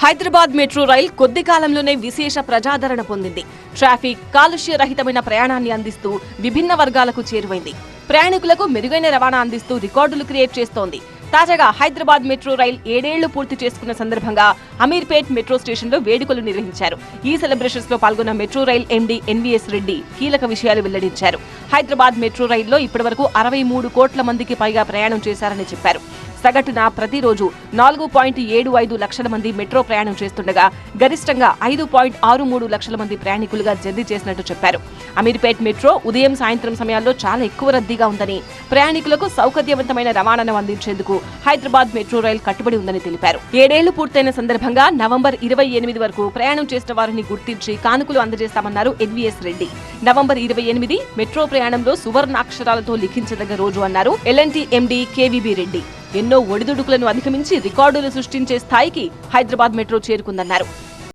Hyderabad metro rail కొద్ది కాలంలోనే విశేష ప్రజాదరణ పొందింది. ట్రాఫిక్, కాలుష్య రహితమైన ప్రయాణాన్ని అందిస్తూ విభిన్న వర్గాలకు చేరువైంది. ప్రయాణికులకు మెరుగైన రవాణా అందిస్తూ రికార్డులు క్రియేట్ చేస్తోంది. తాజాగా హైదరాబాద్ మెట్రో రైల్ 7 ఏళ్లు పూర్తి చేసుకున్న సందర్భంగా అమీర్పేట్ మెట్రో స్టేషన్లో వేడుకలు నిర్వహించారు. ఈ సెలబ్రేషన్స్ లో పాల్గొన్న metro rail MD NVS Reddy కీలక విషయాలు వెల్లడించారు. హైదరాబాద్ మెట్రో రైల్లో ఇప్పటివరకు 63 కోట్ల మందికి పైగా ప్రయాణం చేశారని చెప్పారు. సగటున ప్రతిరోజు 4.75 లక్షల మంది మెట్రో ప్రయాణం చేస్తుండగా గరిష్టంగా 5.63 లక్షల మంది ప్రయాణికులుగా జర్నీ చేసినట్టు చెప్పారు. అమీర్పేట్ మెట్రో ఉదయం సాయంత్రం సమయాల్లో చాలా ఎక్కువ రద్దీగా ఉందని, ప్రయాణికులకు సౌకర్యవంతమైన రవాణాను అందించేందుకు హైదరాబాద్ మెట్రో రైల్ కట్టుబడి ఉందని తెలిపారు. 7 ఏళ్లు పూర్తయిన సందర్భంగా నవంబర్ 28 వరకు ప్రయాణం చేసిన వారిని గుర్తించి కానుకలు అందజేస్తామన్నారు ఎన్వీఎస్ రెడ్డి. నవంబర్ 28 మెట్రో ప్రయాణంలో సువర్ణాక్షరాలతో లిఖించదగ్గ రోజు అన్నారు ఎల్ఎన్టీ ఎండీ కేవీబీ రెడ్డి. ఎన్నో ఒడిదుడుకులను అధిగమించి రికార్డులు సృష్టించే స్థాయికి హైదరాబాద్ మెట్రో చేరుకుందన్నారు.